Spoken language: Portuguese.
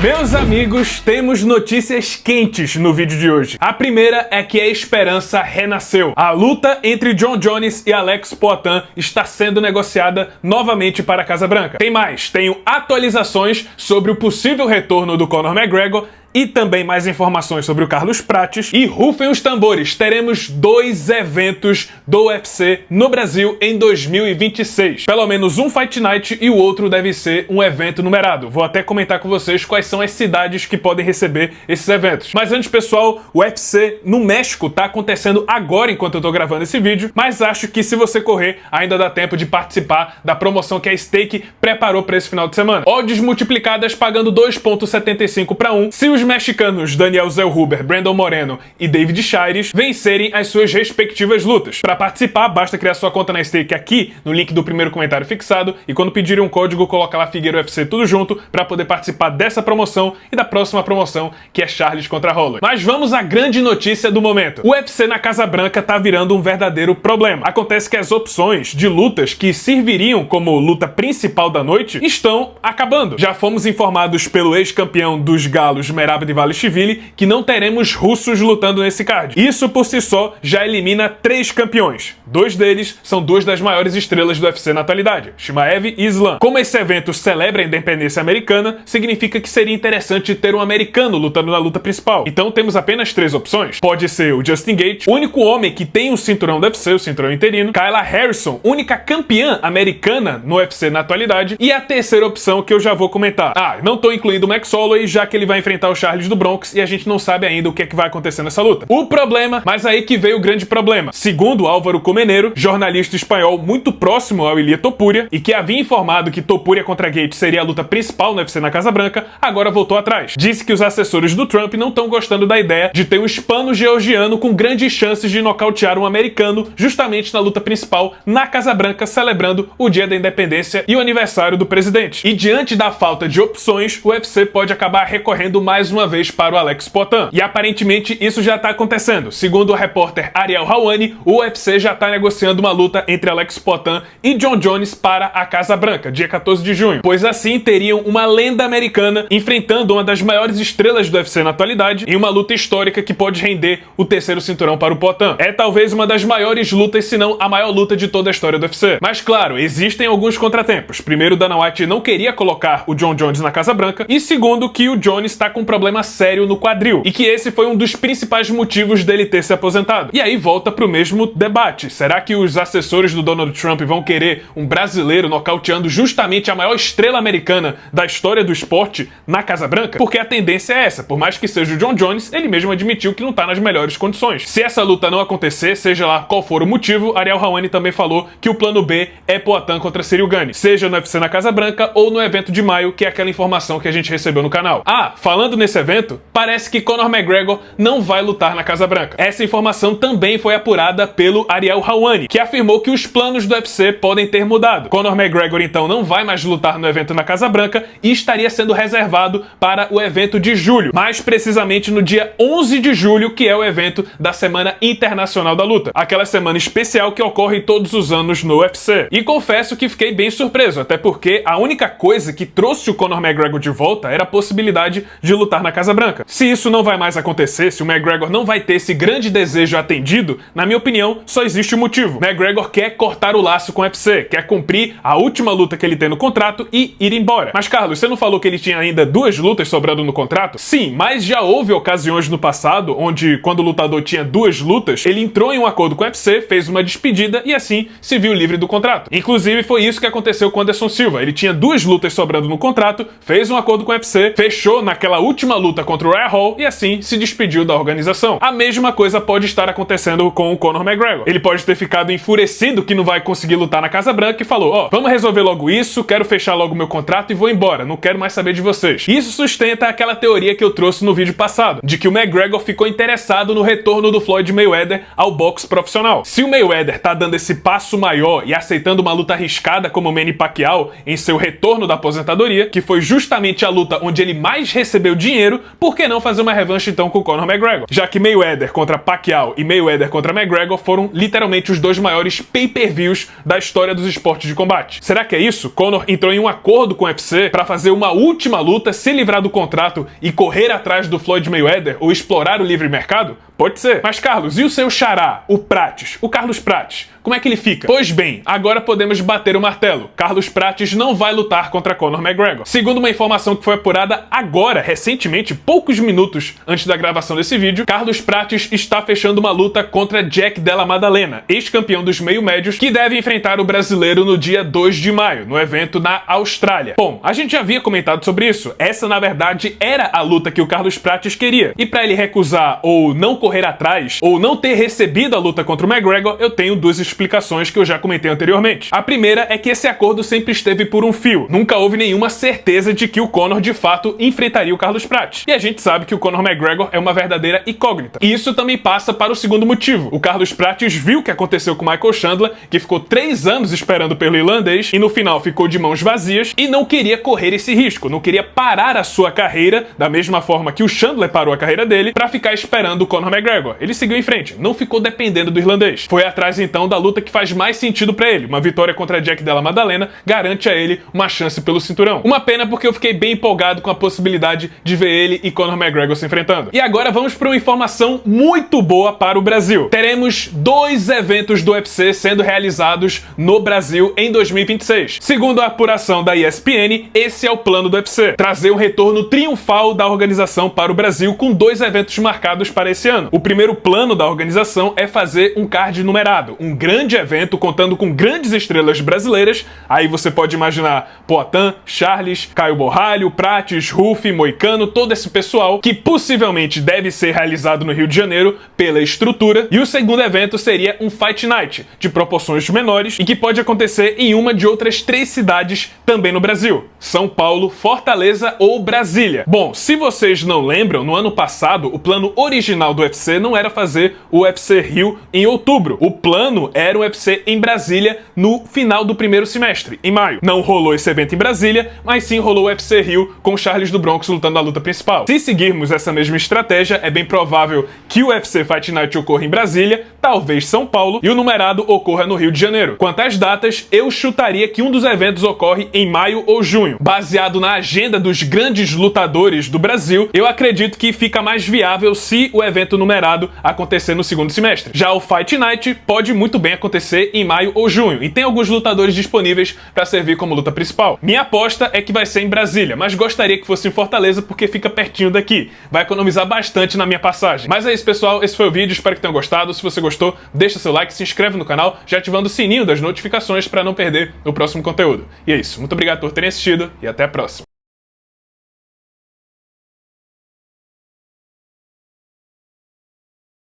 Meus amigos, temos notícias quentes no vídeo de hoje. A primeira é que a esperança renasceu. A luta entre Jon Jones e Alex Poatan está sendo negociada novamente para a Casa Branca. Tem mais, tenho atualizações sobre o possível retorno do Conor McGregor e também mais informações sobre o Carlos Prates. E rufem os tambores, teremos 2 eventos do UFC no Brasil em 2026. Pelo menos um Fight Night e o outro deve ser um evento numerado. Vou até comentar com vocês quais são as cidades que podem receber esses eventos. Mas antes, pessoal, o UFC no México tá acontecendo agora enquanto eu tô gravando esse vídeo, mas acho que se você correr, ainda dá tempo de participar da promoção que a Stake preparou para esse final de semana. Odds multiplicadas pagando 2,75 para 1, se os mexicanos Daniel Zellhuber, Brandon Moreno e David Shires vencerem as suas respectivas lutas. Para participar, basta criar sua conta na Stake aqui, no link do primeiro comentário fixado, e quando pedirem um código, coloca lá Figueiro UFC tudo junto, para poder participar dessa promoção e da próxima promoção, que é Charles contra Holloway. Mas vamos à grande notícia do momento. O UFC na Casa Branca tá virando um verdadeiro problema. Acontece que as opções de lutas que serviriam como luta principal da noite estão acabando. Já fomos informados pelo ex-campeão dos Galos, Merab Dvalishvili, que não teremos russos lutando nesse card. Isso por si só já elimina 3 campeões. 2 deles são 2 das maiores estrelas do UFC na atualidade, Chimaev e Islam. Como esse evento celebra a independência americana, significa que seria interessante ter um americano lutando na luta principal. Então temos apenas 3 opções. Pode ser o Justin Gaethje, o único homem que tem um cinturão do UFC, o cinturão interino, Kayla Harrison, única campeã americana no UFC na atualidade, e a terceira opção que eu já vou comentar. Não tô incluindo o Max Holloway, já que ele vai enfrentar o Charles do Bronx e a gente não sabe ainda o que é que vai acontecer nessa luta. O problema, mas aí que veio o grande problema. Segundo Álvaro Comeneiro, jornalista espanhol muito próximo ao Ilia Topuria, e que havia informado que Topuria contra Gaethje seria a luta principal no UFC na Casa Branca, agora voltou atrás. Disse que os assessores do Trump não estão gostando da ideia de ter um hispano-georgiano com grandes chances de nocautear um americano justamente na luta principal na Casa Branca, celebrando o dia da independência e o aniversário do presidente. E diante da falta de opções, o UFC pode acabar recorrendo mais uma vez para o Alex Poatan. E aparentemente isso já está acontecendo. Segundo o repórter Ariel Helwani, o UFC já está negociando uma luta entre Alex Poatan e Jon Jones para a Casa Branca, dia 14 de junho. Pois assim teriam uma lenda americana enfrentando uma das maiores estrelas do UFC na atualidade em uma luta histórica que pode render o terceiro cinturão para o Poatan. É talvez uma das maiores lutas, se não a maior luta de toda a história do UFC. Mas claro, existem alguns contratempos. Primeiro, Dana White não queria colocar o Jon Jones na Casa Branca, e segundo, que o Jones está com um problema sério no quadril, e que esse foi um dos principais motivos dele ter se aposentado. E aí volta pro mesmo debate. Será que os assessores do Donald Trump vão querer um brasileiro nocauteando justamente a maior estrela americana da história do esporte na Casa Branca? Porque a tendência é essa. Por mais que seja o Jon Jones, ele mesmo admitiu que não tá nas melhores condições. Se essa luta não acontecer, seja lá qual for o motivo, Ariel Helwani também falou que o plano B é Poatan contra Ciryl Gane, seja no UFC na Casa Branca ou no evento de maio, que é aquela informação que a gente recebeu no canal. Falando nesse evento, parece que Conor McGregor não vai lutar na Casa Branca. Essa informação também foi apurada pelo Ariel Helwani, que afirmou que os planos do UFC podem ter mudado. Conor McGregor então não vai mais lutar no evento na Casa Branca e estaria sendo reservado para o evento de julho, mais precisamente no dia 11 de julho, que é o evento da Semana Internacional da Luta, aquela semana especial que ocorre todos os anos no UFC. E confesso que fiquei bem surpreso, até porque a única coisa que trouxe o Conor McGregor de volta era a possibilidade de lutar na Casa Branca. Se isso não vai mais acontecer, se o McGregor não vai ter esse grande desejo atendido, na minha opinião, só existe um motivo. McGregor quer cortar o laço com o UFC, quer cumprir a última luta que ele tem no contrato e ir embora. Mas Carlos, você não falou que ele tinha ainda 2 lutas sobrando no contrato? Sim, mas já houve ocasiões no passado onde, quando o lutador tinha 2 lutas, ele entrou em um acordo com o UFC, fez uma despedida e assim se viu livre do contrato. Inclusive foi isso que aconteceu com Anderson Silva. Ele tinha 2 lutas sobrando no contrato, fez um acordo com o UFC, fechou naquela última luta contra o Ryan Hall e assim se despediu da organização. A mesma coisa pode estar acontecendo com o Conor McGregor. Ele pode ter ficado enfurecido que não vai conseguir lutar na Casa Branca e falou: vamos resolver logo isso, quero fechar logo meu contrato e vou embora, não quero mais saber de vocês. Isso sustenta aquela teoria que eu trouxe no vídeo passado, de que o McGregor ficou interessado no retorno do Floyd Mayweather ao boxe profissional. Se o Mayweather tá dando esse passo maior e aceitando uma luta arriscada como o Manny Pacquiao em seu retorno da aposentadoria, que foi justamente a luta onde ele mais recebeu dinheiro dinheiro, por que não fazer uma revanche então com o Conor McGregor? Já que Mayweather contra Pacquiao e Mayweather contra McGregor foram literalmente os dois maiores pay-per-views da história dos esportes de combate. Será que é isso? Conor entrou em um acordo com o UFC para fazer uma última luta, se livrar do contrato e correr atrás do Floyd Mayweather ou explorar o livre mercado? Pode ser. Mas Carlos, e o seu xará, o Prates, o Carlos Prates? Como é que ele fica? Pois bem, agora podemos bater o martelo. Carlos Prates não vai lutar contra Conor McGregor. Segundo uma informação que foi apurada agora, recentemente, poucos minutos antes da gravação desse vídeo, Carlos Prates está fechando uma luta contra Jack Della Maddalena, ex-campeão dos meio-médios, que deve enfrentar o brasileiro no dia 2 de maio, no evento na Austrália. Bom, a gente já havia comentado sobre isso. Essa, na verdade, era a luta que o Carlos Prates queria. E para ele recusar ou não correr atrás, ou não ter recebido a luta contra o McGregor, eu tenho duas explicações que eu já comentei anteriormente. A primeira é que esse acordo sempre esteve por um fio. Nunca houve nenhuma certeza de que o Conor de fato enfrentaria o Carlos Prates. E a gente sabe que o Conor McGregor é uma verdadeira incógnita. E isso também passa para o segundo motivo. O Carlos Prates viu o que aconteceu com o Michael Chandler, que ficou 3 anos esperando pelo irlandês e no final ficou de mãos vazias e não queria correr esse risco, não queria parar a sua carreira da mesma forma que o Chandler parou a carreira dele para ficar esperando o Conor McGregor. Ele seguiu em frente, não ficou dependendo do irlandês. Foi atrás então da luta que faz mais sentido para ele. Uma vitória contra Jack Della Maddalena garante a ele uma chance pelo cinturão. Uma pena porque eu fiquei bem empolgado com a possibilidade de ver ele e Conor McGregor se enfrentando. E agora vamos para uma informação muito boa para o Brasil. Teremos 2 eventos do UFC sendo realizados no Brasil em 2026. Segundo a apuração da ESPN, esse é o plano do UFC: trazer um retorno triunfal da organização para o Brasil com 2 eventos marcados para esse ano. O primeiro plano da organização é fazer um card numerado, um grande evento contando com grandes estrelas brasileiras. Aí você pode imaginar Poatan, Charles, Caio Borralho, Prates, Rufi, Moicano, todo esse pessoal que possivelmente deve ser realizado no Rio de Janeiro pela estrutura. E o segundo evento seria um Fight Night, de proporções menores e que pode acontecer em uma de outras 3 cidades também no Brasil: São Paulo, Fortaleza ou Brasília. Bom, se vocês não lembram, no ano passado o plano original do UFC não era fazer o UFC Rio em outubro. O plano era o UFC em Brasília no final do primeiro semestre, em maio. Não rolou esse evento em Brasília, mas sim rolou o UFC Rio com o Charles do Bronx lutando a luta principal. Se seguirmos essa mesma estratégia, é bem provável que o UFC Fight Night ocorra em Brasília, talvez São Paulo, e o numerado ocorra no Rio de Janeiro. Quanto às datas, eu chutaria que um dos eventos ocorre em maio ou junho. Baseado na agenda dos grandes lutadores do Brasil, eu acredito que fica mais viável se o evento numerado acontecer no segundo semestre. Já o Fight Night pode muito bem acontecer em maio ou junho, e tem alguns lutadores disponíveis para servir como luta principal. Minha aposta é que vai ser em Brasília, mas gostaria que fosse em Fortaleza porque fica pertinho daqui. Vai economizar bastante na minha passagem. Mas é isso, pessoal. Esse foi o vídeo. Espero que tenham gostado. Se você gostou, deixa seu like, se inscreve no canal, já ativando o sininho das notificações para não perder o próximo conteúdo. E é isso. Muito obrigado por terem assistido e até a próxima.